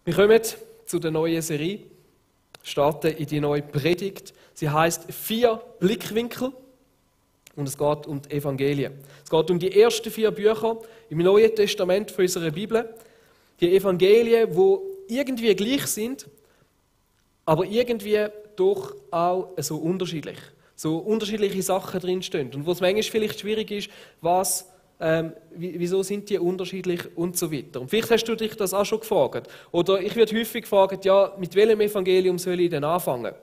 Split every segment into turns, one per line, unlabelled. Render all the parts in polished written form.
Wir kommen zu der neuen Serie, starten in die neue Predigt. Sie heißt 4 Blickwinkel und es geht um die Evangelien. Es geht um die ersten 4 Bücher im Neuen Testament von unserer Bibel. Die Evangelien, die irgendwie gleich sind, aber irgendwie doch auch so unterschiedlich. So unterschiedliche Sachen drinstehen. Und wo es manchmal vielleicht schwierig ist, wieso sind die unterschiedlich und so weiter. Und vielleicht hast du dich das auch schon gefragt. Oder ich werde häufig gefragt, ja, mit welchem Evangelium soll ich denn anfangen?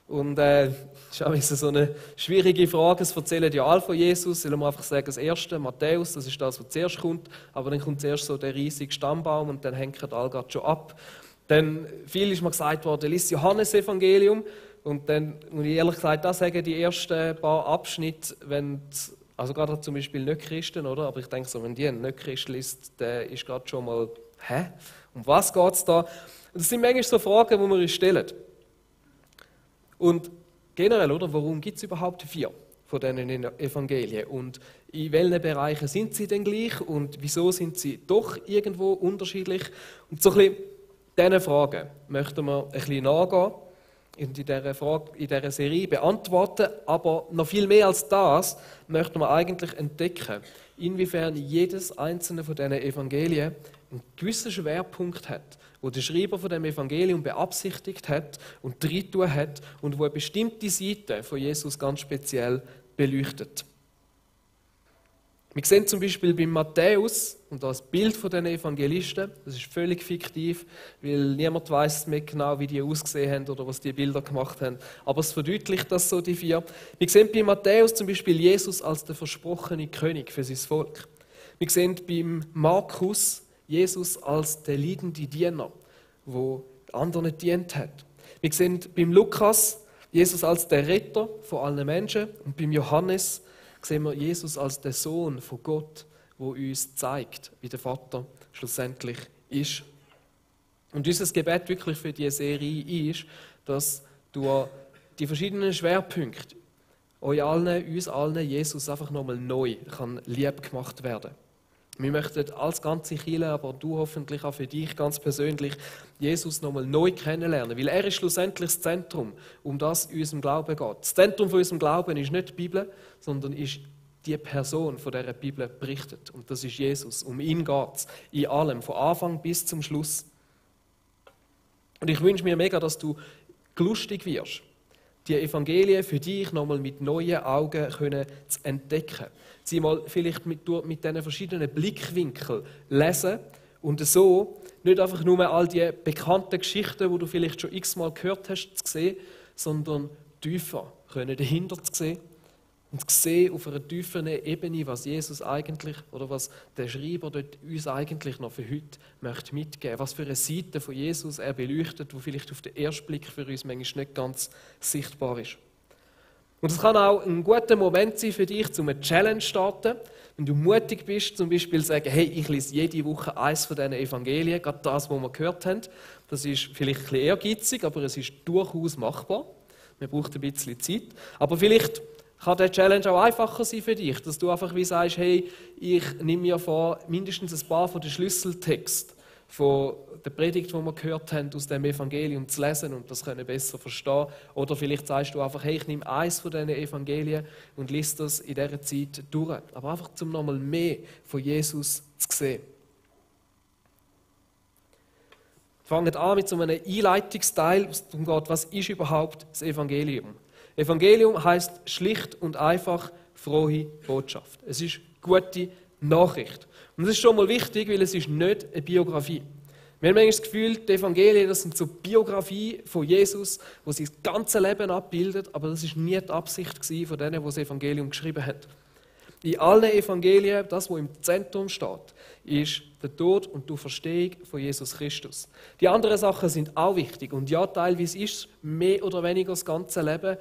Und das ist auch so eine schwierige Frage. Es erzählen ja alle von Jesus. Sollen wir einfach sagen, das erste, Matthäus, das ist das, was zuerst kommt. Aber dann kommt zuerst so der riesige Stammbaum und dann hängt alle gerade schon ab. Dann viel ist mir gesagt worden, lies Johannes-Evangelium. Und dann muss ich ehrlich gesagt auch sagen, die ersten paar Abschnitte, also gerade zum Beispiel nicht Christen, oder? Aber ich denke so, wenn die einen Nicht-Christ liest, der ist gerade schon mal, um was geht es da? Das sind manchmal so Fragen, die wir uns stellen. Und generell, oder, warum gibt es überhaupt 4 von diesen Evangelien? Und in welchen Bereichen sind sie denn gleich? Und wieso sind sie doch irgendwo unterschiedlich? Und so ein bisschen diesen Fragen möchten wir ein bisschen nachgehen und in dieser Serie beantworten. Aber noch viel mehr als das möchten wir eigentlich entdecken, inwiefern jedes einzelne von diesen Evangelien einen gewissen Schwerpunkt hat, wo der Schreiber von dem Evangelium beabsichtigt hat und drin hat und wo eine bestimmte Seite von Jesus ganz speziell beleuchtet. Wir sehen zum Beispiel bei Matthäus, und das Bild von den Evangelisten, das ist völlig fiktiv, weil niemand weiß mehr genau, wie die ausgesehen haben oder was die Bilder gemacht haben. Aber es verdeutlicht das so, die 4. Wir sehen bei Matthäus zum Beispiel Jesus als der versprochene König für sein Volk. Wir sehen beim Markus Jesus als der leidende Diener, der anderen dient hat. Wir sehen beim Lukas Jesus als der Retter von allen Menschen und beim Johannes sehen wir Jesus als der Sohn von Gott, der uns zeigt, wie der Vater schlussendlich ist. Und unser Gebet wirklich für diese Serie ist, dass durch die verschiedenen Schwerpunkte uns allen Jesus einfach nochmal neu lieb gemacht werden. Wir möchten als ganze Kirche, aber du hoffentlich auch für dich ganz persönlich, Jesus nochmal neu kennenlernen, weil er ist schlussendlich das Zentrum, um das in unserem Glauben geht. Das Zentrum von unserem Glauben ist nicht die Bibel, sondern ist die Person, von der die Bibel berichtet. Und das ist Jesus. Um ihn geht es in allem, von Anfang bis zum Schluss. Und ich wünsche mir mega, dass du lustig wirst, die Evangelien für dich nochmal mit neuen Augen zu entdecken. Sie mal vielleicht mit diesen verschiedenen Blickwinkeln lesen und so nicht einfach nur all die bekannten Geschichten, die du vielleicht schon x-mal gehört hast, zu sehen, sondern tiefer dahinter zu sehen und zu sehen auf einer tieferen Ebene, was Jesus eigentlich oder was der Schreiber dort uns eigentlich noch für heute möchte mitgeben, was für eine Seite von Jesus er beleuchtet, die vielleicht auf den ersten Blick für uns manchmal nicht ganz sichtbar ist. Und es kann auch ein guter Moment sein für dich, um eine Challenge zu starten. Wenn du mutig bist, zum Beispiel sagen, hey, ich lese jede Woche eins von diesen Evangelien, gerade das, was wir gehört haben. Das ist vielleicht ein bisschen ehrgeizig, aber es ist durchaus machbar. Man braucht ein bisschen Zeit. Aber vielleicht kann der Challenge auch einfacher sein für dich, dass du einfach wie sagst, hey, ich nehme mir vor, mindestens ein paar von den Schlüsseltexten von der Predigt, die wir gehört haben, aus dem Evangelium zu lesen und das können besser verstehen. Oder vielleicht sagst du einfach, hey, ich nehme eins von diesen Evangelien und lese das in dieser Zeit durch. Aber einfach, um nochmal mehr von Jesus zu sehen. Wir fangen an mit so einem Einleitungsteil, wo es darum geht, was ist überhaupt das Evangelium? Evangelium heisst schlicht und einfach frohe Botschaft. Es ist gute Nachricht. Und das ist schon mal wichtig, weil es ist nicht eine Biografie. Wir haben manchmal das Gefühl, die Evangelien, das sind so Biografien von Jesus, wo sie das ganze Leben abbildet, aber das ist nie die Absicht von denen, die das Evangelium geschrieben haben. In allen Evangelien, das, was im Zentrum steht, ist der Tod und die Auferstehung von Jesus Christus. Die anderen Sachen sind auch wichtig und ja, teilweise ist es mehr oder weniger das ganze Leben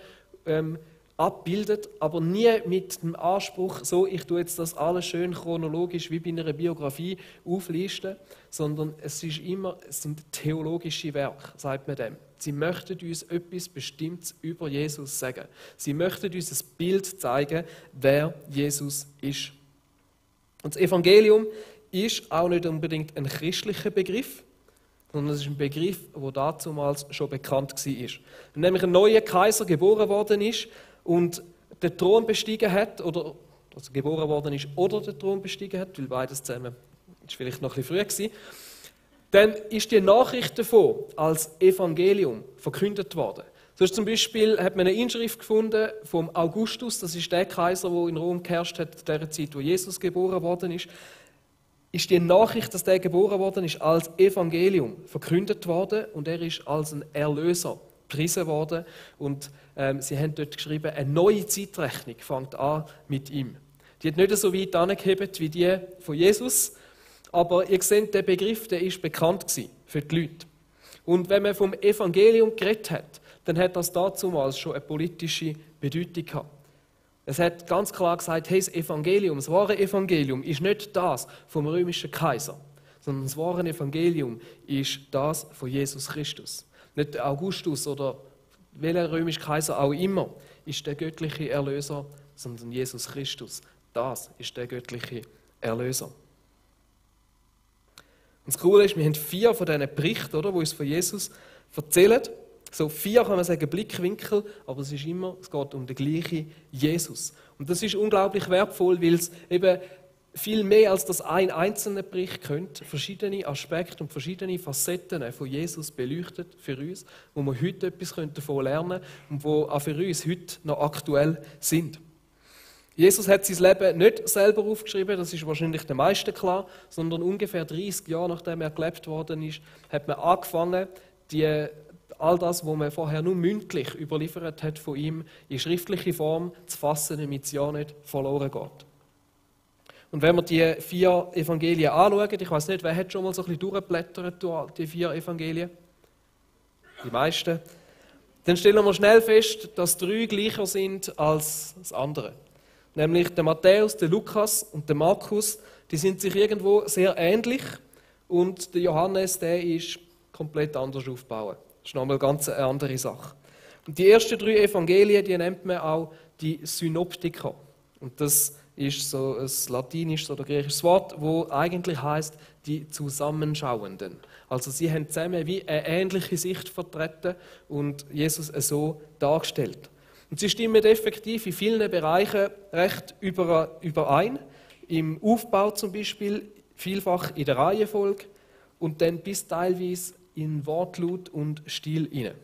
abbildet, aber nie mit dem Anspruch, so, ich tue jetzt das alles schön chronologisch wie bei einer Biografie auflisten, sondern es sind theologische Werke, sagt man dem. Sie möchten uns etwas Bestimmtes über Jesus sagen. Sie möchten uns ein Bild zeigen, wer Jesus ist. Und das Evangelium ist auch nicht unbedingt ein christlicher Begriff, sondern es ist ein Begriff, der damals schon bekannt war. Wenn nämlich ein neuer Kaiser geboren worden ist und den Thron bestiegen hat, oder also geboren worden ist oder den Thron bestiegen hat, weil beides zusammen ist vielleicht noch ein bisschen früh gewesen, dann ist die Nachricht davon als Evangelium verkündet worden. So ist zum Beispiel, hat man eine Inschrift gefunden vom Augustus, das ist der Kaiser, der in Rom geherrscht hat, in der Zeit, wo Jesus geboren worden ist die Nachricht, dass der geboren worden ist, als Evangelium verkündet worden und er ist als ein Erlöser gepriesen worden. Und sie haben dort geschrieben, eine neue Zeitrechnung fängt an mit ihm. Die hat nicht so weit angehebt wie die von Jesus, aber ihr seht, der Begriff, der ist bekannt gewesen für die Leute. Und wenn man vom Evangelium geredet hat, dann hat das damals schon eine politische Bedeutung gehabt. Es hat ganz klar gesagt, hey, das Evangelium, das wahre Evangelium ist nicht das vom römischen Kaiser, sondern das wahre Evangelium ist das von Jesus Christus. Nicht der Augustus oder welcher römische Kaiser auch immer ist der göttliche Erlöser, sondern Jesus Christus. Das ist der göttliche Erlöser. Und das Coole ist, wir haben 4 von diesen Berichten, oder, die uns von Jesus erzählen. So 4 kann man sagen Blickwinkel, aber es geht um den gleichen Jesus. Und das ist unglaublich wertvoll, weil es eben viel mehr als das ein einzelner Bericht könnte, verschiedene Aspekte und verschiedene Facetten von Jesus beleuchtet für uns, wo wir heute etwas davon lernen können und die auch für uns heute noch aktuell sind. Jesus hat sein Leben nicht selber aufgeschrieben, das ist wahrscheinlich den meisten klar, sondern ungefähr 30 Jahre nachdem er gelebt worden ist, hat man angefangen, all das, was man vorher nur mündlich überliefert hat von ihm, in schriftliche Form zu fassen, damit es ja nicht verloren geht. Und wenn wir die 4 Evangelien anschauen, ich weiß nicht, wer hat schon mal so ein bisschen durchgeblättert durch die 4 Evangelien? Die meisten. Dann stellen wir schnell fest, dass 3 gleicher sind als das andere. Nämlich der Matthäus, der Lukas und der Markus, die sind sich irgendwo sehr ähnlich und der Johannes, der ist komplett anders aufgebaut. Das ist nochmal ganz eine andere Sache. Und die ersten 3 Evangelien, die nennt man auch die Synoptiker. Und das ist so ein latinisches oder griechisches Wort, das eigentlich heißt die Zusammenschauenden. Also sie haben zusammen wie eine ähnliche Sicht vertreten und Jesus so dargestellt. Und sie stimmen effektiv in vielen Bereichen recht überein. Im Aufbau zum Beispiel, vielfach in der Reihenfolge und dann bis teilweise in Wortlaut und Stil hinein.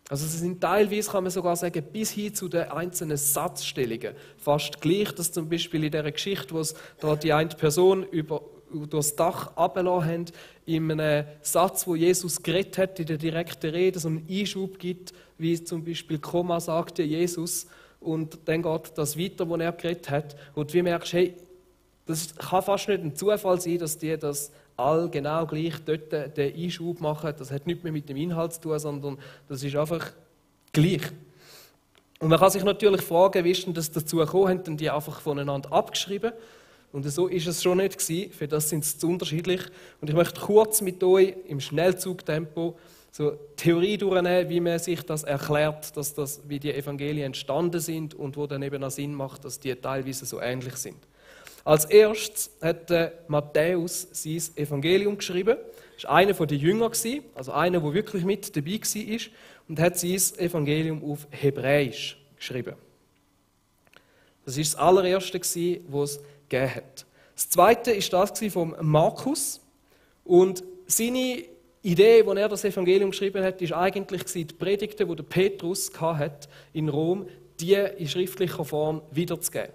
Also sie sind teilweise, kann man sogar sagen, bis hin zu den einzelnen Satzstellungen fast gleich, dass zum Beispiel in dieser Geschichte, wo es da die eine Person durch das Dach runtergelassen haben, in einem Satz, wo Jesus geredet hat, in der direkten Rede, so einen Einschub gibt, wie zum Beispiel Komma sagte Jesus und dann geht das weiter, wo er geredet hat und du merkst, hey, das kann fast nicht ein Zufall sein, dass die das all genau gleich dort den Einschub machen. Das hat nichts mehr mit dem Inhalt zu tun, sondern das ist einfach gleich. Und man kann sich natürlich fragen, wie ist denn das dazu gekommen? Haben denn die einfach voneinander abgeschrieben? Und so ist es schon nicht gewesen. Für das sind sie zu unterschiedlich. Und ich möchte kurz mit euch im Schnellzugtempo so Theorie durchnehmen, wie man sich das erklärt, wie die Evangelien entstanden sind und wo dann eben auch Sinn macht, dass die teilweise so ähnlich sind. Als erstes hat Matthäus sein Evangelium geschrieben. Er war einer der Jünger, also einer, der wirklich mit dabei war, und hat sein Evangelium auf Hebräisch geschrieben. Das war das allererste, was es gegeben hat. Das zweite war das von Markus. Und seine Idee, als er das Evangelium geschrieben hat, war eigentlich die Predigten, die Petrus in Rom hatte, die in schriftlicher Form wiederzugeben.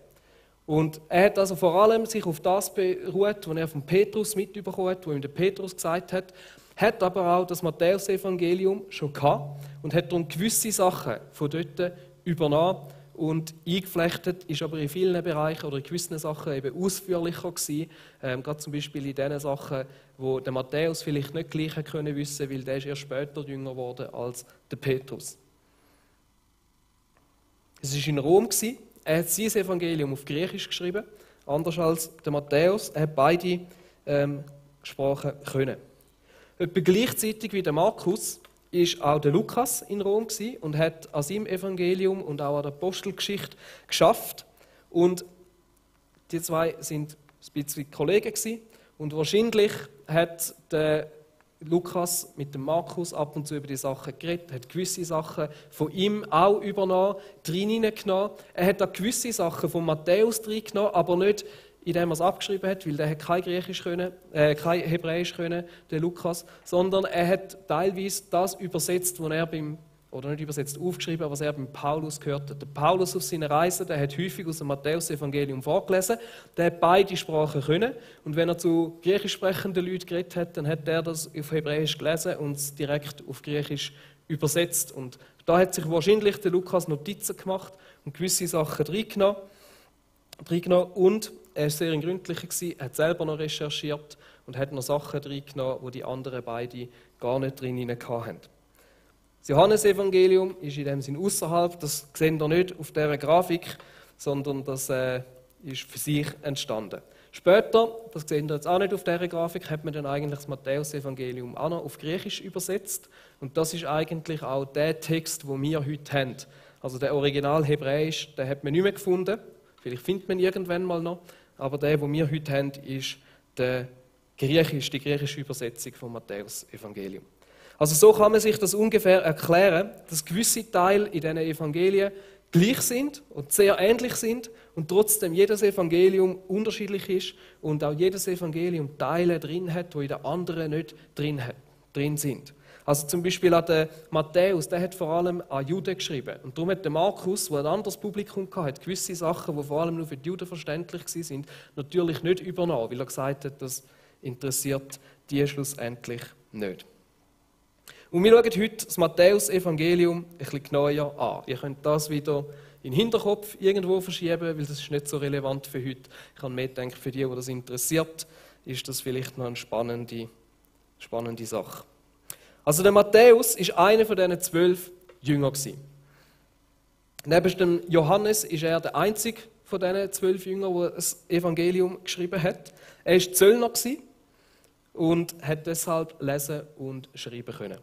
Und er hat also vor allem sich auf das beruht, was er von Petrus mitbekommen hat, was ihm der Petrus gesagt hat aber auch das Matthäus-Evangelium schon gehabt und hat darum gewisse Sachen von dort übernommen und eingeflechtet, ist aber in vielen Bereichen oder in gewissen Sachen eben ausführlicher gewesen, gerade zum Beispiel in den Sachen, wo der Matthäus vielleicht nicht gleich können wissen, weil der ist erst später jünger geworden als der Petrus. Es war in Rom gewesen. Er hat sein Evangelium auf Griechisch geschrieben, anders als der Matthäus. Er hat beide Sprachen können. Etwa gleichzeitig wie der Markus war auch der Lukas in Rom und hat an seinem Evangelium und auch an der Apostelgeschichte geschafft. Und die zwei sind ein bisschen Kollegen gewesen. Und wahrscheinlich hat der Lukas mit dem Markus ab und zu über die Sachen geredet, hat gewisse Sachen von ihm auch übernommen, reingenommen. Er hat auch gewisse Sachen von Matthäus reingenommen, aber nicht, indem er es abgeschrieben hat, weil der hat kein Hebräisch können, der Lukas, sondern er hat teilweise das übersetzt, was er oder nicht übersetzt, aufgeschrieben, was er beim Paulus gehört hat. Der Paulus auf seiner Reise, der hat häufig aus dem Matthäus-Evangelium vorgelesen, der hat beide Sprachen können und wenn er zu griechisch sprechenden Leuten geredet hat, dann hat er das auf Hebräisch gelesen und es direkt auf Griechisch übersetzt. Und da hat sich wahrscheinlich der Lukas Notizen gemacht und gewisse Sachen reingenommen und er war sehr gründlicher, hat selber noch recherchiert und hat noch Sachen reingenommen, die anderen beide gar nicht drin hatten. Das Johannesevangelium ist in dem Sinne außerhalb, das sehen wir nicht auf dieser Grafik, sondern das ist für sich entstanden. Später, das sehen wir jetzt auch nicht auf dieser Grafik, hat man dann eigentlich das Matthäusevangelium auch noch auf Griechisch übersetzt. Und das ist eigentlich auch der Text, den wir heute haben. Also der Original Hebräisch, den hat man nicht mehr gefunden. Vielleicht findet man irgendwann mal noch. Aber der, den wir heute haben, ist die griechische Übersetzung vom Matthäusevangelium. Also so kann man sich das ungefähr erklären, dass gewisse Teile in diesen Evangelien gleich sind und sehr ähnlich sind und trotzdem jedes Evangelium unterschiedlich ist und auch jedes Evangelium Teile drin hat, die in den anderen nicht drin sind. Also zum Beispiel an den Matthäus, der hat vor allem an Juden geschrieben. Und darum hat der Markus, der ein anderes Publikum hatte, gewisse Sachen, die vor allem nur für die Juden verständlich waren, natürlich nicht übernommen, weil er gesagt hat, das interessiert die schlussendlich nicht. Und wir schauen heute das Matthäus-Evangelium ein bisschen genauer an. Ihr könnt das wieder in den Hinterkopf irgendwo verschieben, weil das ist nicht so relevant für heute. Ich habe mehr gedacht, für die das interessiert, ist das vielleicht noch eine spannende Sache. Also der Matthäus war einer von diesen 12 Jüngern. Neben dem Johannes ist er der einzige von diesen 12 Jüngern, der das Evangelium geschrieben hat. Er war Zöllner und hat deshalb lesen und schreiben können.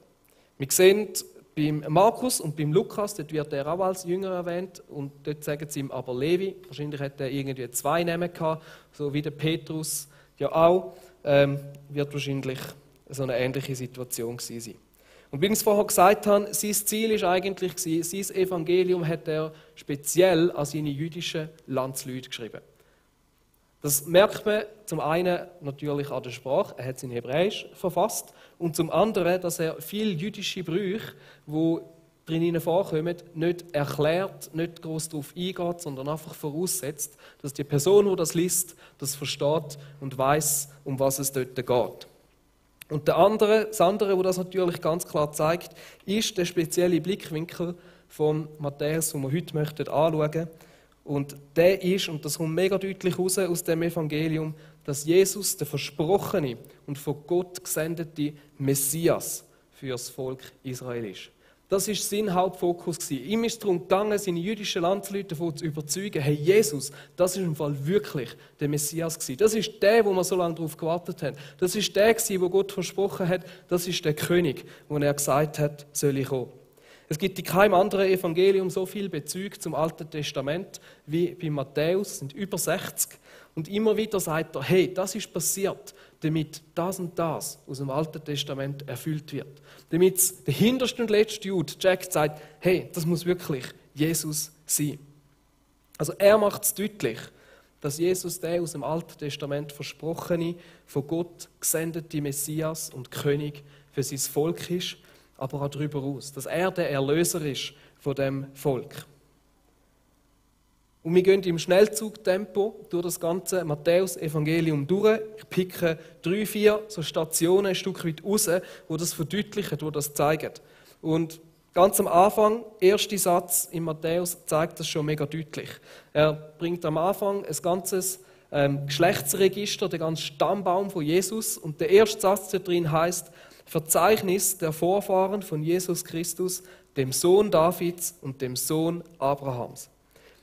Wir sehen beim Markus und beim Lukas, dort wird er auch als Jünger erwähnt und dort sagen sie ihm aber Levi. Wahrscheinlich hat er irgendwie 2 Namen gehabt, so wie der Petrus ja auch. Wird wahrscheinlich so eine ähnliche Situation gewesen sein. Und wie ich es vorher gesagt habe, sein Ziel war eigentlich, sein Evangelium hat er speziell an seine jüdischen Landsleute geschrieben. Das merkt man zum einen natürlich an der Sprache, er hat es in Hebräisch verfasst, und zum anderen, dass er viele jüdische Brüche, die drinnen vorkommen, nicht erklärt, nicht groß darauf eingeht, sondern einfach voraussetzt, dass die Person, die das liest, das versteht und weiß, um was es dort geht. Und das andere, was das natürlich ganz klar zeigt, ist der spezielle Blickwinkel von Matthäus, den wir heute anschauen möchten. Und der ist, und das kommt mega deutlich raus aus dem Evangelium, dass Jesus der versprochene und von Gott gesendete Messias für das Volk Israel ist. Das war sein Hauptfokus. Ihm ist es darum gegangen, seine jüdischen Landsleute davon zu überzeugen, hey, Jesus, das ist im Fall wirklich der Messias gewesen. Das ist der, wo wir so lange darauf gewartet haben. Das ist der gewesen, wo Gott versprochen hat. Das ist der König, wo er gesagt hat, soll ich kommen. Es gibt in keinem anderen Evangelium so viele Bezüge zum Alten Testament wie bei Matthäus, es sind über 60. Und immer wieder sagt er, hey, das ist passiert, damit das und das aus dem Alten Testament erfüllt wird. Damit der hinterste und letzte Jude checkt, sagt, hey, das muss wirklich Jesus sein. Also er macht es deutlich, dass Jesus der aus dem Alten Testament versprochene, von Gott gesendete Messias und König für sein Volk ist, aber auch darüber aus, dass er der Erlöser ist von dem Volk. Und wir gehen im Schnellzugtempo durch das ganze Matthäus-Evangelium durch. Ich picke 3, 4 so Stationen ein Stück weit raus, wo das verdeutlichen, wo das zeigen. Und ganz am Anfang, erster Satz in Matthäus, zeigt das schon mega deutlich. Er bringt am Anfang ein ganzes Geschlechtsregister, den ganzen Stammbaum von Jesus. Und der erste Satz da drin heißt: Verzeichnis der Vorfahren von Jesus Christus, dem Sohn Davids und dem Sohn Abrahams.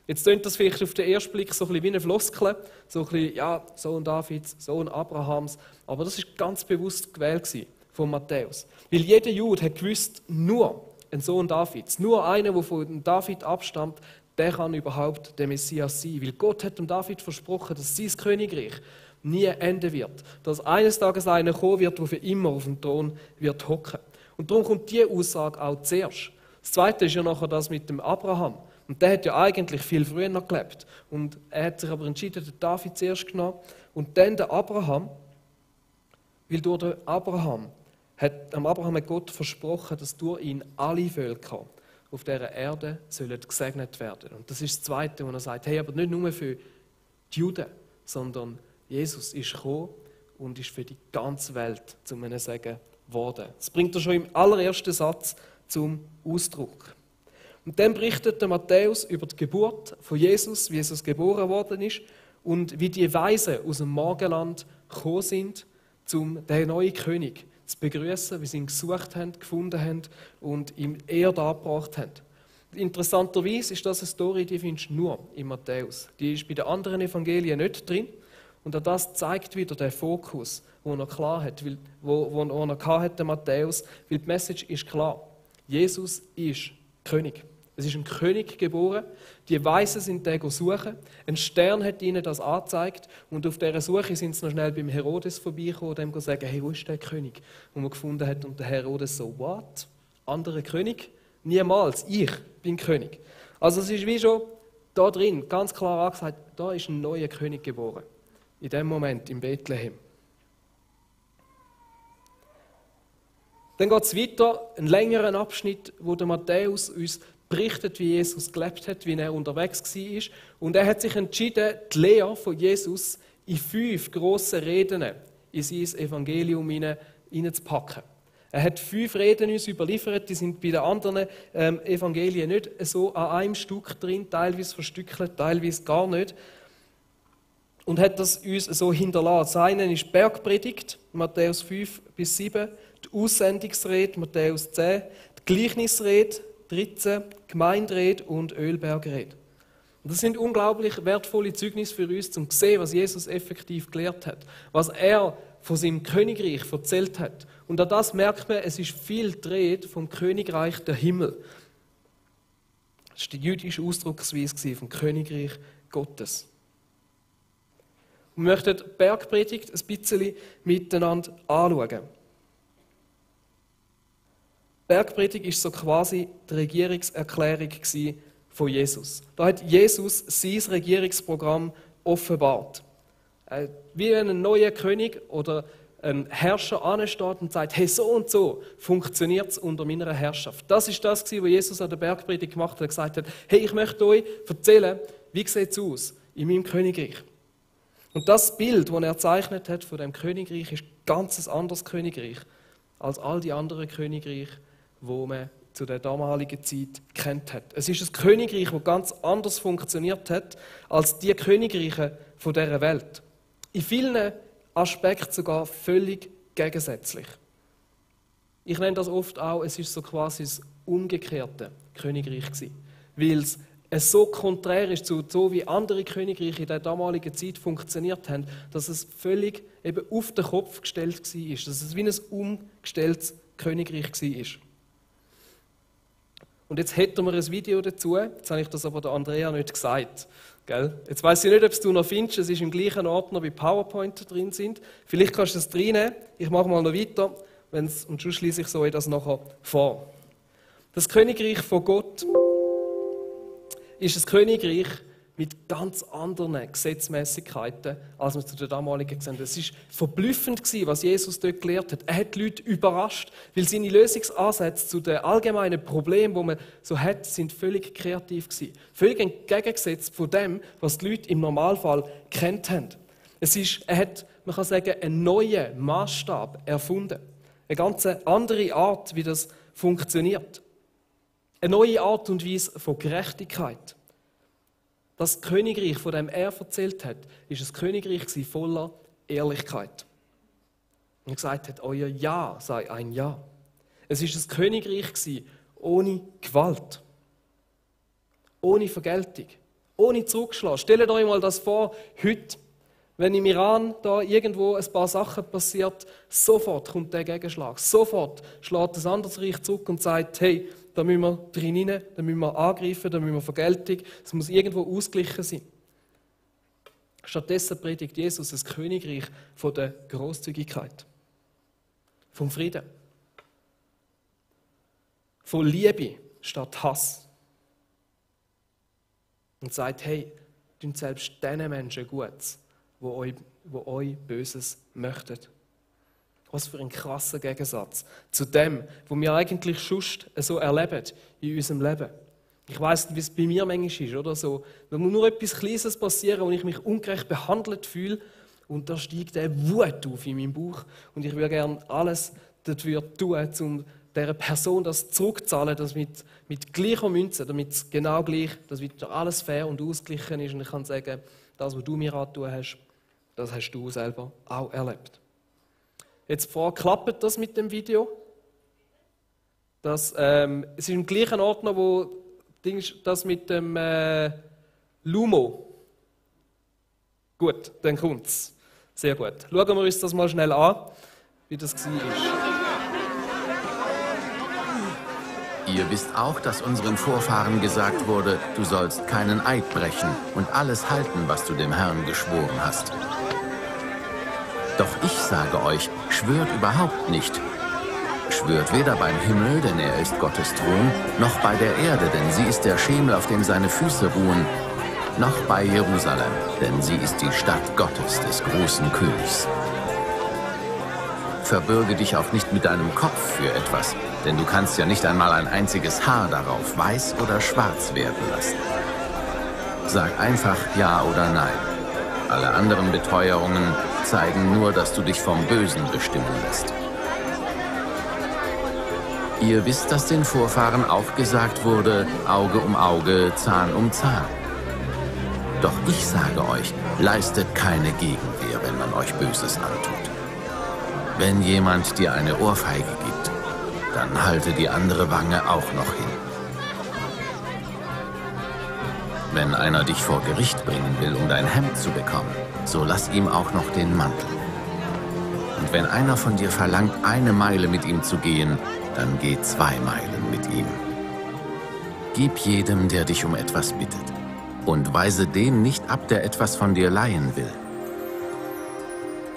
Jetzt klingt das vielleicht auf den ersten Blick so ein bisschen wie eine Floskel, so ein bisschen, ja, Sohn Davids, Sohn Abrahams, aber das ist ganz bewusst gewählt von Matthäus. Weil jeder Jude hat gewusst, nur ein Sohn Davids, nur einer, der von David abstammt, der kann überhaupt der Messias sein. Weil Gott hat dem David versprochen, dass sein Königreich nie enden wird. Dass eines Tages einer kommen wird, der für immer auf dem Thron wird hocken. Und darum kommt diese Aussage auch zuerst. Das Zweite ist ja nachher das mit dem Abraham. Und der hat ja eigentlich viel früher noch gelebt. Und er hat sich aber entschieden, den David zuerst genommen und dann den Abraham, weil durch den Abraham hat Gott versprochen, dass durch ihn alle Völker auf dieser Erde sollen gesegnet werden. Und das ist das Zweite, wo er sagt, hey, aber nicht nur für die Juden, sondern Jesus ist gekommen und ist für die ganze Welt zu einem Segen geworden. Das bringt er schon im allerersten Satz zum Ausdruck. Und dann berichtet der Matthäus über die Geburt von Jesus, wie Jesus geboren worden ist und wie die Weisen aus dem Morgenland gekommen sind, um den neuen König zu begrüßen, wie sie ihn gesucht haben, gefunden haben und ihm Ehre dargebracht haben. Interessanterweise ist das eine Story, die findest du nur in Matthäus. Die ist bei den anderen Evangelien nicht drin. Und auch das zeigt wieder den Fokus, den er klar hat, wo er hatte, Matthäus. Weil die Message ist klar. Jesus ist König. Es ist ein König geboren. Die Weisen sind den suchen. Ein Stern hat ihnen das angezeigt. Und auf dieser Suche sind sie noch schnell beim Herodes vorbeigekommen und dem sagen, hey, wo ist der König, den man gefunden hat? Und der Herodes so, what? Anderer König? Niemals, ich bin König. Also es ist wie schon da drin ganz klar angesagt, da ist ein neuer König geboren. In dem Moment in Bethlehem. Dann geht es weiter, einen längeren Abschnitt, wo der Matthäus uns berichtet, wie Jesus gelebt hat, wie er unterwegs war. Und er hat sich entschieden, die Lehre von Jesus in 5 grosse Reden in sein Evangelium hineinzupacken. Er hat 5 Reden uns überliefert, die sind bei den anderen Evangelien nicht so an einem Stück drin, teilweise verstückelt, teilweise gar nicht. Und hat das uns so hinterlassen. Das eine ist die Bergpredigt, Matthäus 5 bis 7, die Aussendungsrede, Matthäus 10, die Gleichnisrede, 13, Gemeinderede und Ölbergrede. Und das sind unglaublich wertvolle Zeugnisse für uns, um zu sehen, was Jesus effektiv gelehrt hat, was er von seinem Königreich erzählt hat. Und an das merkt man, es ist viel die Rede vom Königreich der Himmel. Das war die jüdische Ausdrucksweise vom Königreich Gottes. Und wir möchten die Bergpredigt ein bisschen miteinander anschauen. Die Bergpredigt war so quasi die Regierungserklärung von Jesus. Da hat Jesus sein Regierungsprogramm offenbart. Wie wenn ein neuer König oder ein Herrscher ansteht und sagt, hey, so und so funktioniert es unter meiner Herrschaft. Das ist das, was Jesus an der Bergpredigt gemacht hat. Er gesagt hat, hey, ich möchte euch erzählen, wie sieht es aus in meinem Königreich. Und das Bild, das er gezeichnet hat von dem Königreich, ist ganz ein anderes Königreich als all die anderen Königreiche, die man zu der damaligen Zeit kennt hat. Es ist ein Königreich, das ganz anders funktioniert hat als die Königreiche dieser Welt. In vielen Aspekten sogar völlig gegensätzlich. Ich nenne das oft auch, es ist so quasi das umgekehrte Königreich gewesen, weil es so konträr ist zu so, wie andere Königreiche in der damaligen Zeit funktioniert haben, dass es völlig eben auf den Kopf gestellt war, dass es wie ein umgestelltes Königreich war. Und jetzt hätten wir ein Video dazu, jetzt habe ich das aber der Andrea nicht gesagt. Gell? Jetzt weiss ich nicht, ob du noch findest, es ist im gleichen Ordner wie PowerPoint drin sind. Vielleicht kannst du es reinnehmen, ich mache mal noch weiter, und sonst schließe ich so das nachher vor. Das Königreich von Gott ist ein Königreich mit ganz anderen Gesetzmäßigkeiten, als wir zu der damaligen gesehen haben. Es war verblüffend, was Jesus dort gelehrt hat. Er hat die Leute überrascht, weil seine Lösungsansätze zu den allgemeinen Problemen, die man so hat, sind völlig kreativ gewesen. Völlig entgegengesetzt von dem, was die Leute im Normalfall kennt haben. Er hat, man kann sagen, einen neuen Maßstab erfunden. Eine ganz andere Art, wie das funktioniert. Eine neue Art und Weise von Gerechtigkeit. Das Königreich, von dem er erzählt hat, ist ein Königreich voller Ehrlichkeit. Und er gesagt hat, euer Ja sei ein Ja. Es ist ein Königreich ohne Gewalt, ohne Vergeltung, ohne Zurückschlag. Stellt euch mal das vor, heute, wenn im Iran da irgendwo ein paar Sachen passiert, sofort kommt der Gegenschlag. Sofort schlägt das andere Reich zurück und sagt, hey, da müssen wir drin rein, da müssen wir angreifen, da müssen wir Vergeltung. Es muss irgendwo ausgeglichen sein. Stattdessen predigt Jesus das Königreich von der Großzügigkeit, vom Frieden, von Liebe statt Hass. Und sagt, hey, tut selbst diesen Menschen Gutes, die euch Böses möchten. Was für ein krasser Gegensatz zu dem, was wir eigentlich schon so erleben in unserem Leben. Ich weiss nicht, wie es bei mir manchmal ist, oder so. Wenn nur etwas Kleines passiert und ich mich ungerecht behandelt fühle, und da steigt eine Wut auf in meinem Bauch und ich würde gerne alles dafür tun, um dieser Person das zurückzahlen, dass mit gleicher Münze, damit es genau gleich, dass wieder alles fair und ausgeglichen ist und ich kann sagen, das, was du mir angetan hast, das hast du selber auch erlebt. Jetzt die Frage, klappt das mit dem Video? Es ist im gleichen Ordner, wo das mit dem Lumo. Gut, dann kommt es. Sehr gut. Schauen wir uns das mal schnell an, wie das war.
Ihr wisst auch, dass unseren Vorfahren gesagt wurde, du sollst keinen Eid brechen und alles halten, was du dem Herrn geschworen hast. Doch ich sage euch, schwört überhaupt nicht. Schwört weder beim Himmel, denn er ist Gottes Thron, noch bei der Erde, denn sie ist der Schemel, auf dem seine Füße ruhen, noch bei Jerusalem, denn sie ist die Stadt Gottes, des großen Königs. Verbürge dich auch nicht mit deinem Kopf für etwas, denn du kannst ja nicht einmal ein einziges Haar darauf weiß oder schwarz werden lassen. Sag einfach Ja oder Nein. Alle anderen Beteuerungen zeigen nur, dass du dich vom Bösen bestimmen lässt. Ihr wisst, dass den Vorfahren auch gesagt wurde, Auge um Auge, Zahn um Zahn. Doch ich sage euch, leistet keine Gegenwehr, wenn man euch Böses antut. Wenn jemand dir eine Ohrfeige gibt, dann halte die andere Wange auch noch hin. Wenn einer dich vor Gericht bringen will, um dein Hemd zu bekommen, so lass ihm auch noch den Mantel. Und wenn einer von dir verlangt, 1 Meile mit ihm zu gehen, dann geh 2 Meilen mit ihm. Gib jedem, der dich um etwas bittet, und weise den nicht ab, der etwas von dir leihen will.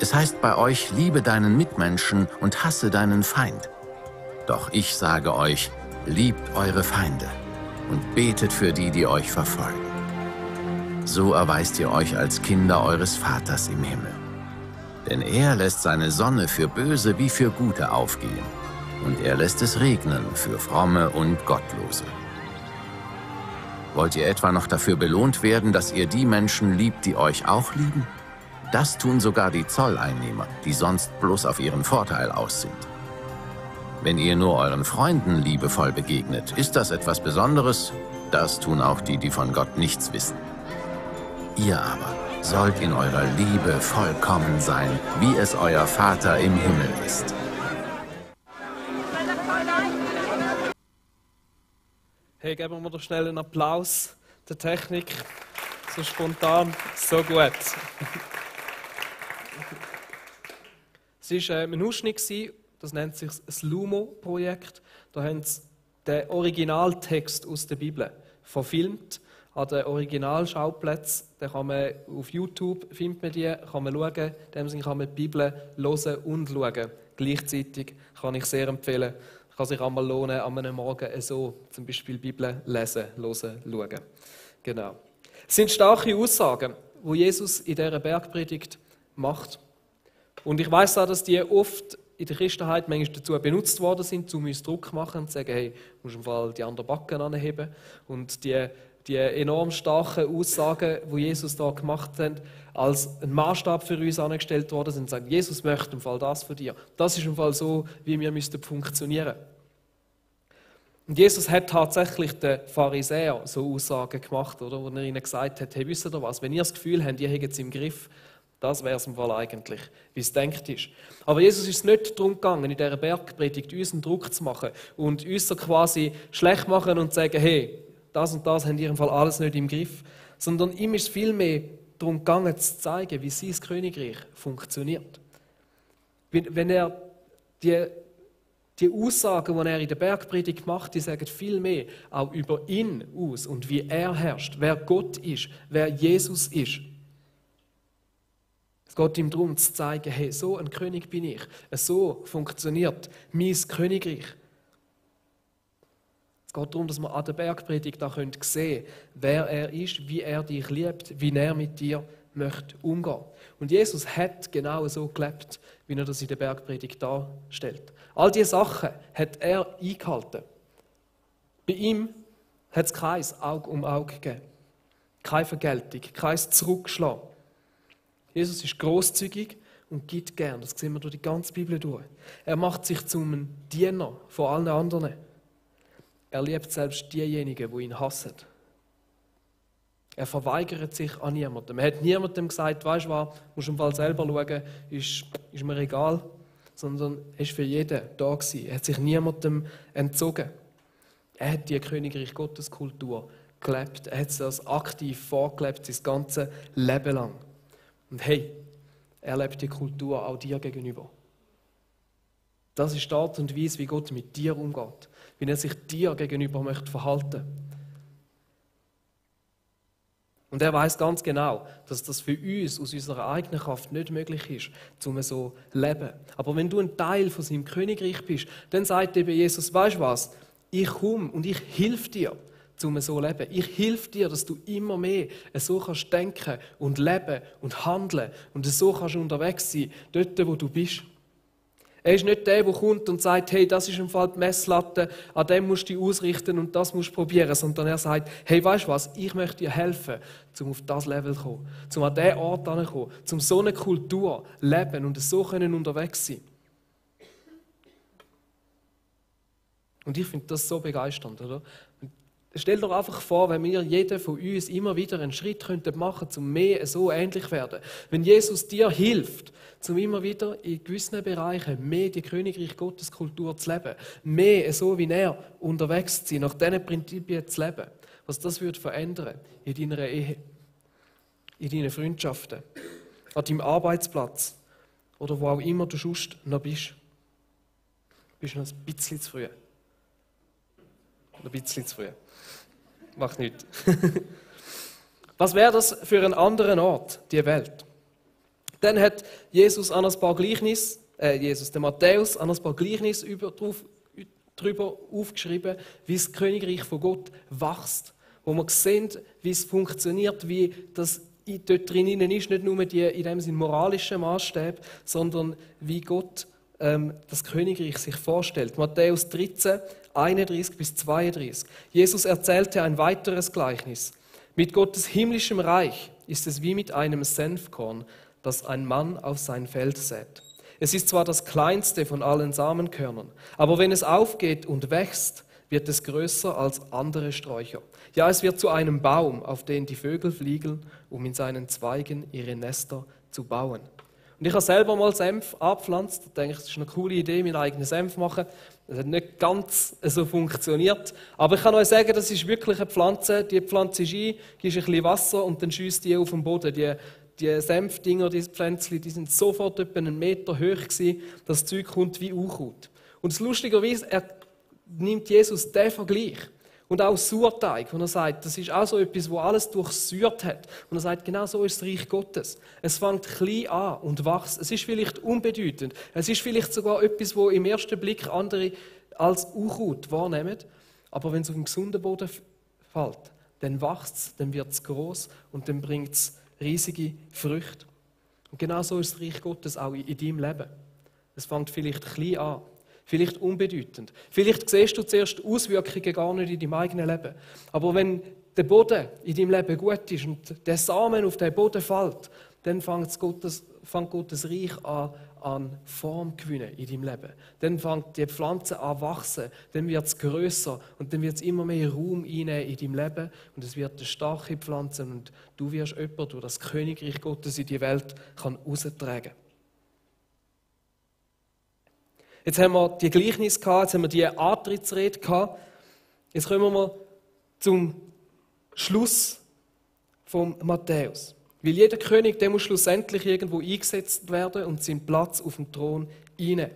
Es heißt bei euch, liebe deinen Mitmenschen und hasse deinen Feind. Doch ich sage euch, liebt eure Feinde und betet für die, die euch verfolgen. So erweist ihr euch als Kinder eures Vaters im Himmel. Denn er lässt seine Sonne für Böse wie für Gute aufgehen. Und er lässt es regnen für Fromme und Gottlose. Wollt ihr etwa noch dafür belohnt werden, dass ihr die Menschen liebt, die euch auch lieben? Das tun sogar die Zolleinnehmer, die sonst bloß auf ihren Vorteil aus sind. Wenn ihr nur euren Freunden liebevoll begegnet, ist das etwas Besonderes? Das tun auch die, die von Gott nichts wissen. Ihr aber sollt in eurer Liebe vollkommen sein, wie es euer Vater im Himmel ist.
Hey, geben wir doch schnell einen Applaus der Technik. So spontan, so gut. Es war ein Ausschnitt, das nennt sich das Lumo-Projekt. Da haben sie den Originaltext aus der Bibel verfilmt an den Originalschauplätzen. Da kann man auf YouTube findet man die, kann man schauen, in dem Sinne kann man die Bibel hören und schauen. Gleichzeitig kann ich sehr empfehlen. Kann sich einmal lohnen, an einem Morgen so zum Beispiel die Bibel lesen, hören, schauen. Genau. Es sind starke Aussagen, die Jesus in dieser Bergpredigt macht. Und ich weiss auch, dass die oft in der Christenheit manchmal dazu benutzt worden sind, um uns Druck zu machen und zu sagen, hey, du musst im Fall die anderen Backen anheben. Und die enorm starken Aussagen, die Jesus da gemacht hat, als ein Maßstab für uns angestellt worden sind und sagen, Jesus möchte im Fall das von dir. Das ist im Fall so, wie wir funktionieren müssten. Und Jesus hat tatsächlich den Pharisäern so Aussagen gemacht, oder? Wo er ihnen gesagt hat, hey, wisst ihr was, wenn ihr das Gefühl habt, ihr hättet es im Griff, das wäre es im Fall eigentlich, wie es denkt ist. Aber Jesus ist nicht darum gegangen, in dieser Bergpredigt uns einen Druck zu machen und uns so quasi schlecht machen und zu sagen, hey, das und das habt ihr im Fall alles nicht im Griff, sondern ihm ist vielmehr darum gegangen, zu zeigen, wie sein Königreich funktioniert. Wenn er die Aussagen, die er in der Bergpredigt macht, die sagen viel mehr auch über ihn aus und wie er herrscht, wer Gott ist, wer Jesus ist. geht ihm darum zu zeigen, hey, so ein König bin ich. So funktioniert mein Königreich. Es geht darum, dass wir an der Bergpredigt da sehen können, wer er ist, wie er dich liebt, wie er mit dir möchte umgehen. Und Jesus hat genau so gelebt, wie er das in der Bergpredigt darstellt. All diese Sachen hat er eingehalten. Bei ihm hat es kein Auge um Auge gegeben. Keine Vergeltung, kein Zurückschlagen. Jesus ist grosszügig und gibt gern. Das sehen wir durch die ganze Bibel durch. Er macht sich zum Diener von allen anderen. Er liebt selbst diejenigen, die ihn hassen. Er verweigert sich an niemandem. Er hat niemandem gesagt, weißt du was, musst du im Fall selber schauen, ist mir egal. Sondern er ist für jeden da gewesen. Er hat sich niemandem entzogen. Er hat die Königreich Gottes Kultur gelebt. Er hat das aktiv vorgelebt, sein ganzes Leben lang. Und hey, er lebt die Kultur auch dir gegenüber. Das ist die Art und Weise, wie Gott mit dir umgeht. Wie er sich dir gegenüber möchte verhalten. Und er weiß ganz genau, dass das für uns aus unserer eigenen Kraft nicht möglich ist, um so zu leben. Aber wenn du ein Teil von seinem Königreich bist, dann sagt eben Jesus, weißt du was, ich komme und ich helfe dir, um so zu leben. Ich helfe dir, dass du immer mehr so kannst denken und leben und handeln und so kannst unterwegs sein, dort, wo du bist. Er ist nicht der kommt und sagt, hey, das ist im Fall die Messlatte, an dem musst du dich ausrichten und das musst du probieren, sondern er sagt, hey, weißt du was, ich möchte dir helfen, um auf das Level zu kommen, um an diesen Ort hinzukommen, um so eine Kultur zu leben und so können unterwegs sein. Und ich finde das so begeisternd, oder? Stell dir einfach vor, wenn wir jeder von uns immer wieder einen Schritt machen könnten, um mehr so ähnlich zu werden. Wenn Jesus dir hilft, um immer wieder in gewissen Bereichen mehr die Königreich Gottes Kultur zu leben, mehr so wie er unterwegs zu sein, nach diesen Prinzipien zu leben, was das würde verändern in deiner Ehe, in deinen Freundschaften, an deinem Arbeitsplatz oder wo auch immer du sonst noch bist. Du bist noch ein bisschen zu früh. Ein bisschen zu früh. Macht nichts. Was wäre das für einen anderen Ort, die Welt? Dann hat Jesus an ein paar Gleichnisse, der Matthäus an ein paar Gleichnisse darüber aufgeschrieben, wie das Königreich von Gott wächst. Wo man sehen, wie es funktioniert, wie das dort drinnen ist, nicht nur die in dem Sinne moralischen Maßstäbe, sondern wie Gott das Königreich sich vorstellt. Matthäus 13, 31 bis 32. Jesus erzählte ein weiteres Gleichnis. Mit Gottes himmlischem Reich ist es wie mit einem Senfkorn, das ein Mann auf sein Feld sät. Es ist zwar das kleinste von allen Samenkörnern, aber wenn es aufgeht und wächst, wird es größer als andere Sträucher. Ja, es wird zu einem Baum, auf den die Vögel fliegen, um in seinen Zweigen ihre Nester zu bauen. Und ich habe selber mal Senf angepflanzt. Ich denke, das ist eine coole Idee, meinen eigenen Senf zu machen. Das hat nicht ganz so funktioniert. Aber ich kann euch sagen, das ist wirklich eine Pflanze. Die Pflanze ist ein, gibst ein bisschen Wasser und dann schiesst die auf den Boden. Die Senfdinger, diese Pflänzchen, die sind sofort etwa 1 Meter hoch gewesen. Das Zeug kommt wie Unkraut. Und das Lustigerweise, nimmt Jesus diesen Vergleich. Und auch Sauerteig, wo er sagt, das ist auch so etwas, wo alles durchsäuert hat. Und er sagt, genau so ist das Reich Gottes. Es fängt klein an und wächst. Es ist vielleicht unbedeutend. Es ist vielleicht sogar etwas, wo im ersten Blick andere als Unkraut wahrnehmen. Aber wenn es auf den gesunden Boden fällt, dann wächst es, dann wird es gross und dann bringt es riesige Früchte. Und genau so ist das Reich Gottes auch in deinem Leben. Es fängt vielleicht klein an. Vielleicht unbedeutend. Vielleicht siehst du zuerst die Auswirkungen gar nicht in deinem eigenen Leben. Aber wenn der Boden in deinem Leben gut ist und der Samen auf den Boden fällt, dann fängt Gottes Reich an Form zu gewinnen in deinem Leben. Dann fängt die Pflanze an zu wachsen, dann wird es grösser und dann wird es immer mehr Raum einnehmen in deinem Leben und es wird eine starke Pflanze und du wirst jemanden durch das Königreich Gottes in die Welt heraustragen. Jetzt haben wir die Gleichnis gehabt, jetzt haben wir die Antrittsrede gehabt. Jetzt kommen wir zum Schluss von Matthäus. Weil jeder König, der muss schlussendlich irgendwo eingesetzt werden und seinen Platz auf dem Thron einnehmen.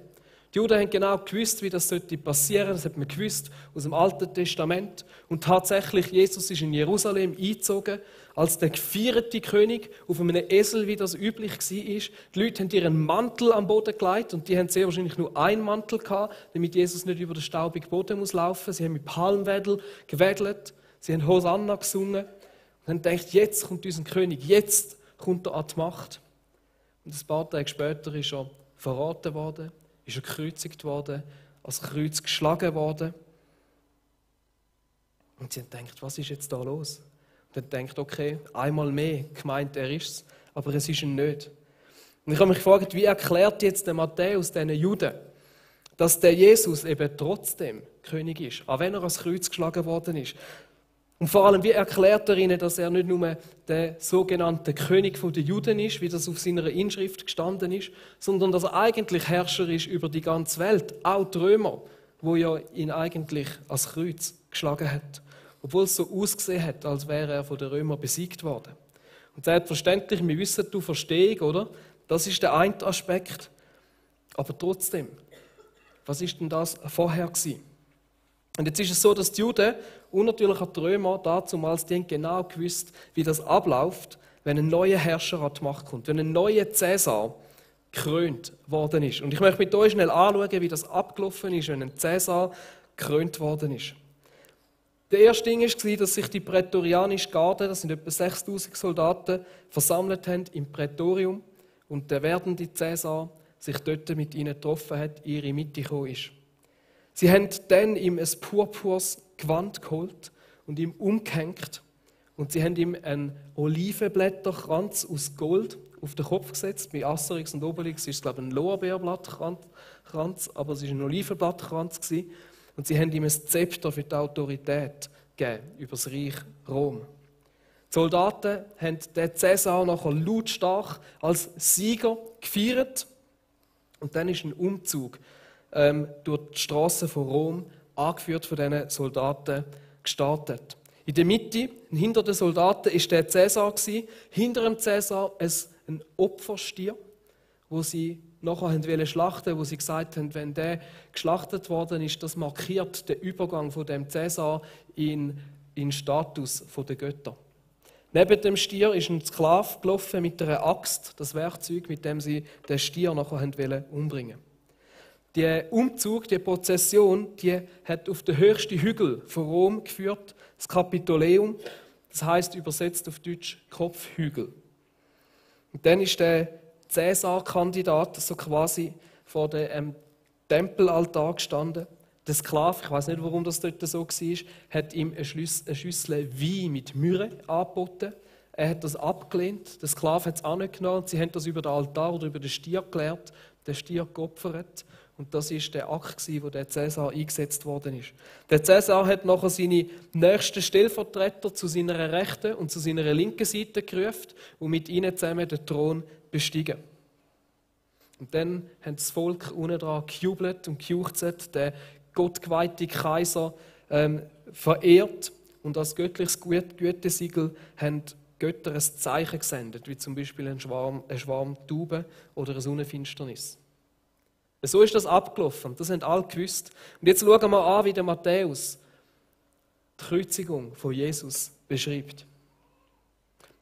Die Juden haben genau gewusst, wie das passieren sollte. Das hat man gewusst aus dem Alten Testament. Und tatsächlich, Jesus ist in Jerusalem eingezogen als der gefeierte König auf einem Esel, wie das üblich war. Die Leute haben ihren Mantel am Boden gelegt und die haben sehr wahrscheinlich nur einen Mantel gehabt, damit Jesus nicht über den staubigen Boden laufen muss. Sie haben mit Palmwedel gewedelt, sie haben Hosanna gesungen und haben gedacht, jetzt kommt unser König, jetzt kommt er an die Macht. Und ein paar Tage später ist er verraten worden, ist er gekreuzigt worden, als Kreuz geschlagen worden. Und sie haben gedacht, was ist jetzt da los? Und dann denkt, okay, einmal mehr gemeint, er ist es, aber es ist ihn nicht. Und ich habe mich gefragt, wie erklärt jetzt der Matthäus diesen Juden, dass der Jesus eben trotzdem König ist, auch wenn er ans Kreuz geschlagen worden ist. Und vor allem, wie erklärt er ihnen, dass er nicht nur der sogenannte König der Juden ist, wie das auf seiner Inschrift gestanden ist, sondern dass er eigentlich Herrscher ist über die ganze Welt, auch die Römer, wo ja ihn eigentlich ans Kreuz geschlagen hat. Obwohl es so ausgesehen hat, als wäre er von den Römern besiegt worden. Und selbstverständlich, wir wissen die Verstehung, oder? Das ist der eine Aspekt. Aber trotzdem, was ist denn das vorher gewesen? Und jetzt ist es so, dass die Juden und natürlich auch die Römer damals, die haben genau gewusst, wie das abläuft, wenn ein neuer Herrscher an die Macht kommt, wenn ein neuer Cäsar gekrönt worden ist. Und ich möchte mit euch schnell anschauen, wie das abgelaufen ist, wenn ein Cäsar gekrönt worden ist. Der erste Ding war, dass sich die prätorianische Garde, das sind etwa 6000 Soldaten, versammelt haben im Prätorium und der werdende Cäsar sich dort mit ihnen getroffen hat, in ihre Mitte gekommen ist. Sie haben dann ihm ein purpures Gewand geholt und ihm umgehängt und sie haben ihm einen Olivenblätterkranz aus Gold auf den Kopf gesetzt. Bei Asterix und Obelix ist es, glaube ich, ein Lorbeerblattkranz, aber es war ein Olivenblattkranz. Und sie haben ihm ein Zepter für die Autorität gegeben über das Reich Rom. Die Soldaten haben den Cäsar nachher lautstark als Sieger gefeiert. Und dann ist ein Umzug durch die Straßen von Rom, angeführt von diesen Soldaten, gestartet. In der Mitte, hinter den Soldaten, war der Cäsar. Hinter dem Cäsar ein Opferstier, wo sie nachher schlachten wollten, wo sie gesagt haben, wenn der geschlachtet worden ist, das markiert den Übergang von dem Cäsar in Status der Götter. Neben dem Stier ist ein Sklave gelaufen mit einer Axt, das Werkzeug, mit dem sie den Stier nachher umbringen wollten. Der Umzug, die Prozession, die hat auf den höchsten Hügel von Rom geführt, das Kapitoleum, das heißt übersetzt auf Deutsch Kopfhügel. Und dann ist der Cäsar-Kandidat so quasi vor dem Tempelaltar gestanden. Der Sklave, ich weiß nicht, warum das dort so war, hat ihm eine Schüssel Wein mit Myrrhe angeboten. Er hat das abgelehnt, der Sklave hat es angenommen und sie haben das über den Altar oder über den Stier gelehrt, den Stier geopfert. Und das war der Akt, wo der Cäsar eingesetzt worden ist. Der Cäsar hat nachher seine nächsten Stellvertreter zu seiner rechten und zu seiner linken Seite gerufen und mit ihnen zusammen den Thron bestiegen. Und dann hat das Volk unten dran gejubelt und gejuchzt, den gottgeweihten Kaiser verehrt und als göttliches Gütesiegel haben Götter ein Zeichen gesendet, wie zum Beispiel ein Schwarm Tauben oder eine Sonnenfinsternis. So ist das abgelaufen, das haben alle gewusst. Und jetzt schauen wir an, wie der Matthäus die Kreuzigung von Jesus beschreibt.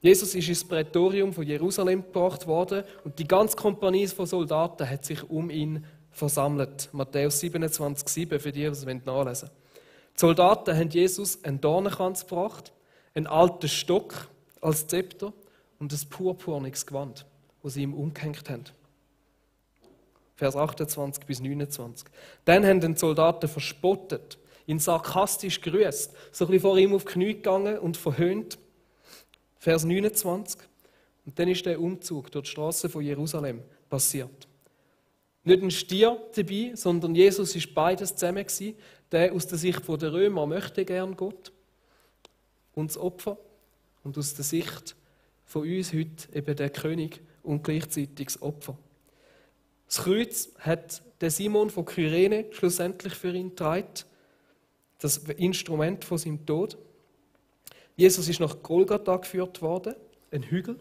Jesus ist ins Prätorium von Jerusalem gebracht worden und die ganze Kompanie von Soldaten hat sich um ihn versammelt. Matthäus 27,7 für die, die es nachlesen wollen. Die Soldaten haben Jesus einen Dornenkranz gebracht, einen alten Stock als Zepter und ein purpurniges Gewand, das sie ihm umgehängt haben. Vers 28 bis 29. Dann haben die Soldaten verspottet, ihn sarkastisch gerüßt, so ein bisschen vor ihm auf die Knie gegangen und verhöhnt. Vers 29. Und dann ist der Umzug durch die Straßen von Jerusalem passiert. Nicht ein Stier dabei, sondern Jesus ist beides zusammen gewesen. Der aus der Sicht der Römer möchte gern Gott und das Opfer. Und aus der Sicht von uns heute eben der König und gleichzeitig das Opfer. Das Kreuz hat der Simon von Kyrene schlussendlich für ihn getragen, das Instrument von seinem Tod. Jesus ist nach Golgatha geführt worden, ein Hügel,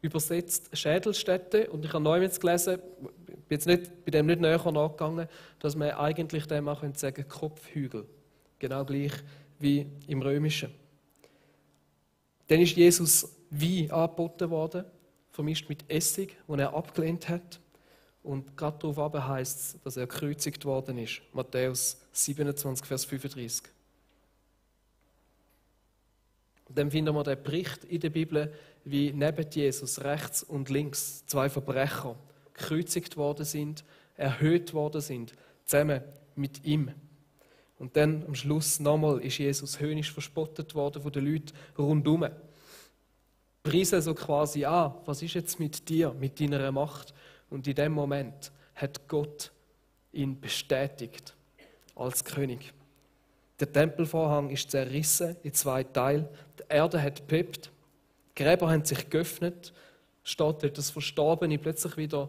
übersetzt Schädelstätte. Und ich habe neu jetzt gelesen, bin jetzt nicht, bei dem nicht näher nachgegangen, dass man eigentlich dem auch sagen könnte, Kopfhügel. Genau gleich wie im Römischen. Dann ist Jesus Wein angeboten worden, vermischt mit Essig, den er abgelehnt hat. Und gerade darauf heisst es, dass er gekreuzigt worden ist. Matthäus 27, Vers 35. Und dann finden wir den Bericht in der Bibel, wie neben Jesus rechts und links 2 Verbrecher gekreuzigt worden sind, erhöht worden sind, zusammen mit ihm. Und dann am Schluss nochmal ist Jesus höhnisch verspottet worden von den Leuten rundherum. Preisen so quasi an, was ist jetzt mit dir, mit deiner Macht? Und in dem Moment hat Gott ihn bestätigt als König. Der Tempelvorhang ist zerrissen in 2 Teile, die Erde hat gebebt, die Gräber haben sich geöffnet, steht dort, dass Verstorbene plötzlich wieder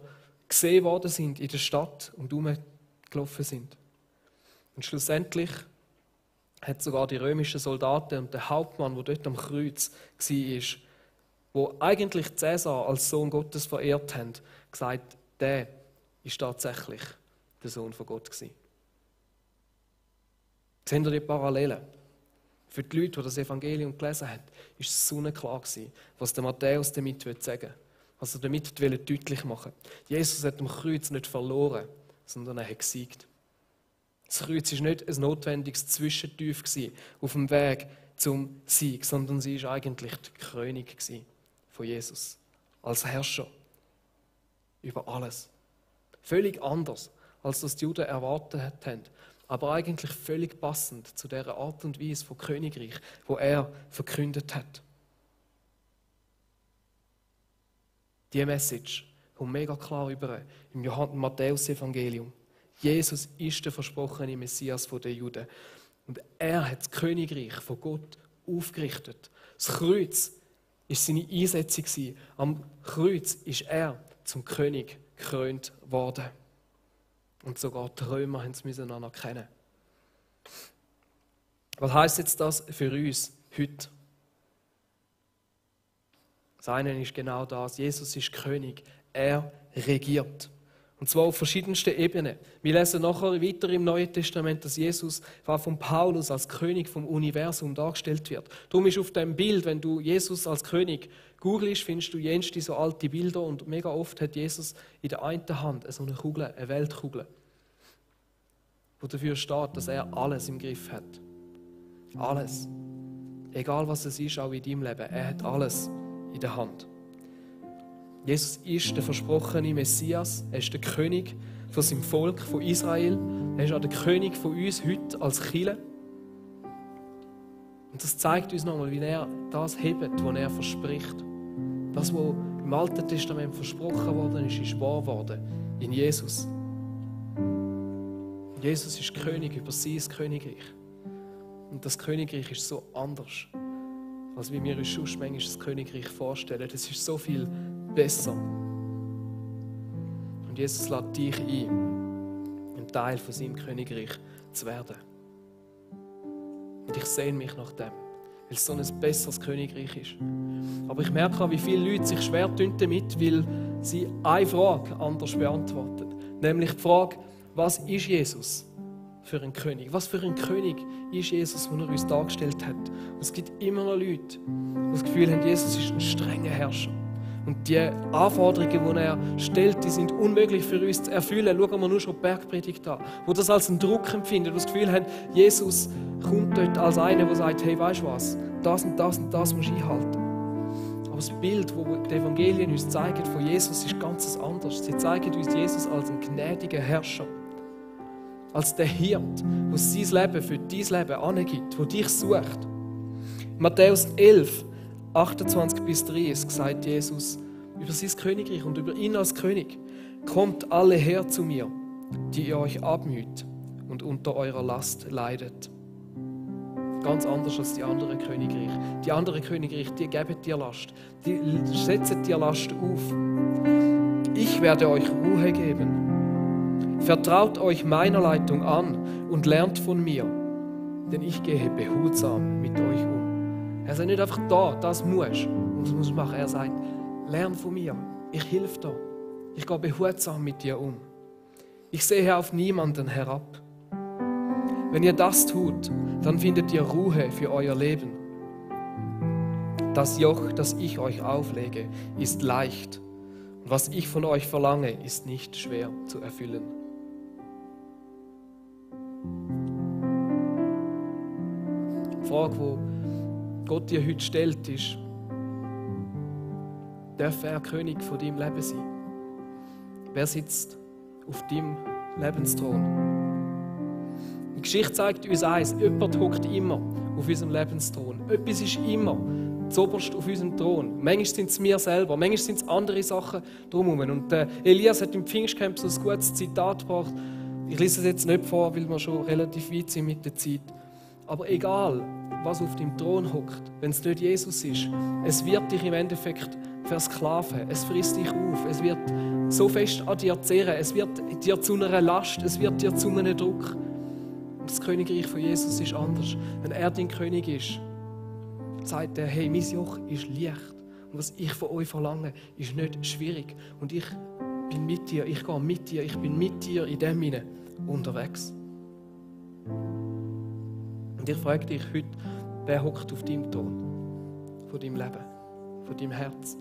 gesehen worden sind in der Stadt und rumgelaufen sind. Und schlussendlich hat sogar die römischen Soldaten und der Hauptmann, der dort am Kreuz war, wo eigentlich Cäsar als Sohn Gottes verehrt haben, gesagt, der ist tatsächlich der Sohn von Gott gewesen. Sehen ihr die Parallelen? Für die Leute, die das Evangelium gelesen haben, ist es sonnenklar gewesen, was der Matthäus damit sagen will, was er damit deutlich machen will. Jesus hat am Kreuz nicht verloren, sondern er hat gesiegt. Das Kreuz war nicht ein notwendiges Zwischentief auf dem Weg zum Sieg, sondern sie war eigentlich die Krönung von Jesus als Herrscher über alles. Völlig anders, als das die Juden erwartet haben, aber eigentlich völlig passend zu der Art und Weise von Königreich, wo er verkündet hat. Diese Message kommt mega klar über im Matthäus-Evangelium. Jesus ist der versprochene Messias der Juden. Und er hat das Königreich von Gott aufgerichtet. Das Kreuz war seine Einsetzung. Am Kreuz ist er zum König gekrönt worden. Und sogar die Römer mussten es anerkennen. Was heisst jetzt das für uns heute? Das eine ist genau das. Jesus ist König. Er regiert. Und zwar auf verschiedensten Ebenen. Wir lesen nachher weiter im Neuen Testament, dass Jesus von Paulus als König vom Universum dargestellt wird. Darum ist auf dem Bild, wenn du Jesus als König googelst, findest du jenste so alte Bilder und mega oft hat Jesus in der einen Hand so eine Kugel, eine Weltkugel, die dafür steht, dass er alles im Griff hat. Alles. Egal was es ist, auch in deinem Leben. Er hat alles in der Hand. Jesus ist der versprochene Messias. Er ist der König von seinem Volk, von Israel. Er ist auch der König von uns heute als Kirche. Und das zeigt uns nochmal, wie er das hebt, was er verspricht. Das, was im Alten Testament versprochen worden ist, ist wahr worden in Jesus. Jesus ist König über sein Königreich. Und das Königreich ist so anders, als wie wir uns sonst manchmal das Königreich vorstellen. Es ist so viel besser. Und Jesus lädt dich ein, ein Teil von seinem Königreich zu werden. Und ich sehne mich nach dem, weil es so ein besseres Königreich ist. Aber ich merke auch, wie viele Leute sich schwer tun damit, weil sie eine Frage anders beantworten. Nämlich die Frage, was ist Jesus für ein König? Was für ein König ist Jesus, den er uns dargestellt hat? Und es gibt immer noch Leute, die das Gefühl haben, Jesus ist ein strenger Herrscher. Und die Anforderungen, die er stellt, die sind unmöglich für uns zu erfüllen. Schauen wir nur schon die Bergpredigt an, wo das als einen Druck empfinden, die das Gefühl haben, Jesus kommt dort als einer, der sagt, hey, weißt du was, das und das und das musst du einhalten. Aber das Bild, das die Evangelien uns zeigen von Jesus, ist ganz anders. Sie zeigen uns Jesus als einen gnädigen Herrscher. Als der Hirt, der sein Leben für dein Leben angibt, der dich sucht. In Matthäus 11, 28 bis 30 sagt Jesus über sein Königreich und über ihn als König: Kommt alle her zu mir, die ihr euch abmüht und unter eurer Last leidet. Ganz anders als die anderen Königreiche. Die anderen Königreiche, die geben dir Last. Die setzen dir Last auf. Ich werde euch Ruhe geben. Vertraut euch meiner Leitung an und lernt von mir, denn ich gehe behutsam mit euch um. Er sagt nicht einfach da, das musst du machen. Er sagt, lern von mir, ich helfe dir. Ich gehe behutsam mit dir um. Ich sehe auf niemanden herab. Wenn ihr das tut, dann findet ihr Ruhe für euer Leben. Das Joch, das ich euch auflege, ist leicht. Und was ich von euch verlange, ist nicht schwer zu erfüllen. Die Frage, die Gott dir heute stellt, ist, darf er König von deinem Leben sein? Wer sitzt auf deinem Lebensthron? Die Geschichte zeigt uns eins: jemand hockt immer auf unserem Lebensthron. Etwas ist immer zuoberst auf unserem Thron. Manchmal sind es wir selber, manchmal sind es andere Sachen drumherum. Und Elias hat im Pfingstcamp so ein gutes Zitat gebracht. Ich lese es jetzt nicht vor, weil wir schon relativ weit sind mit der Zeit. Aber egal, was auf dem Thron hockt, wenn es nicht Jesus ist, es wird dich im Endeffekt versklaven, es frisst dich auf, es wird so fest an dir zehren, es wird dir zu einer Last, es wird dir zu einem Druck. Und das Königreich von Jesus ist anders. Wenn er dein König ist, sagt er, hey, mein Joch ist leicht und was ich von euch verlange, ist nicht schwierig. Und ich bin mit dir, ich gehe mit dir, ich bin mit dir in dem hinein unterwegs. Und ich frage dich heute, wer hockt auf deinem Thron, von deinem Leben, von deinem Herz?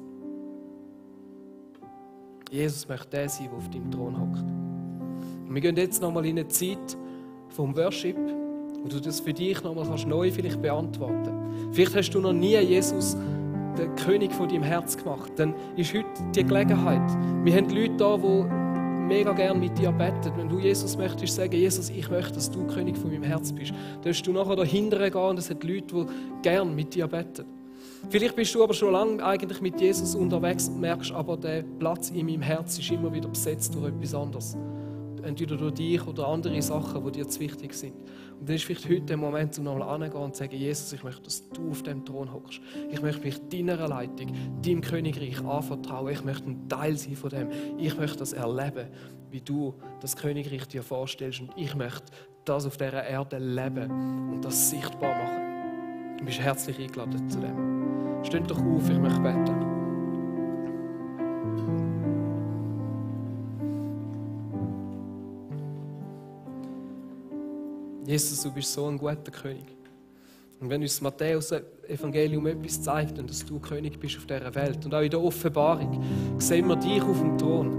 Jesus möchte der sein, der auf deinem Thron hockt. Und wir gehen jetzt nochmal in eine Zeit vom Worship, wo du das für dich nochmal neu vielleicht beantworten kannst. Vielleicht hast du noch nie Jesus, den König von deinem Herz, gemacht. Dann ist heute die Gelegenheit. Wir haben Leute da, die mega gerne mit dir beten. Wenn du Jesus möchtest sagen, Jesus, ich möchte, dass du König von meinem Herz bist, dann darfst du nachher dahinter gehen und es hat Leute, die gerne mit dir beten. Vielleicht bist du aber schon lange eigentlich mit Jesus unterwegs und merkst, aber der Platz in meinem Herz ist immer wieder besetzt durch etwas anderes. Entweder durch dich oder andere Sachen, die dir zu wichtig sind. Und dann ist vielleicht heute der Moment, um nochmal anzugehen und zu sagen, Jesus, ich möchte, dass du auf dem Thron hockst. Ich möchte mich deiner Leitung, deinem Königreich anvertrauen. Ich möchte ein Teil sein von dem. Ich möchte das erleben, wie du das Königreich dir vorstellst. Und ich möchte das auf dieser Erde leben und das sichtbar machen. Du bist herzlich eingeladen zu dem. Steht doch auf, ich möchte beten. Jesus, du bist so ein guter König. Und wenn uns das Matthäus-Evangelium etwas zeigt, und dass du König bist auf dieser Welt, und auch in der Offenbarung, sehen wir dich auf dem Thron.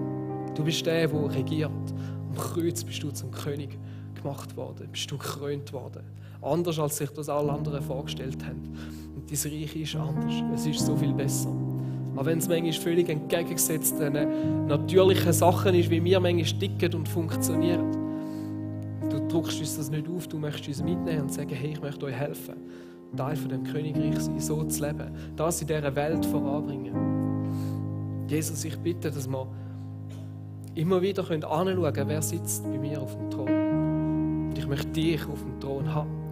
Du bist der, der regiert. Am Kreuz bist du zum König gemacht worden, bist du gekrönt worden. Anders, als sich das alle anderen vorgestellt haben. Und dein Reich ist anders. Es ist so viel besser. Aber wenn es manchmal völlig entgegengesetzt den natürlichen Sachen ist, wie wir manchmal ticken und funktionieren, du druckst uns das nicht auf, du möchtest uns mitnehmen und sagen, hey, ich möchte euch helfen, Teil von dem Königreich sein, so zu leben, das in dieser Welt voranbringen. Jesus, ich bitte, dass wir immer wieder anschauen können, wer sitzt bei mir auf dem Thron. Und ich möchte dich auf dem Thron haben.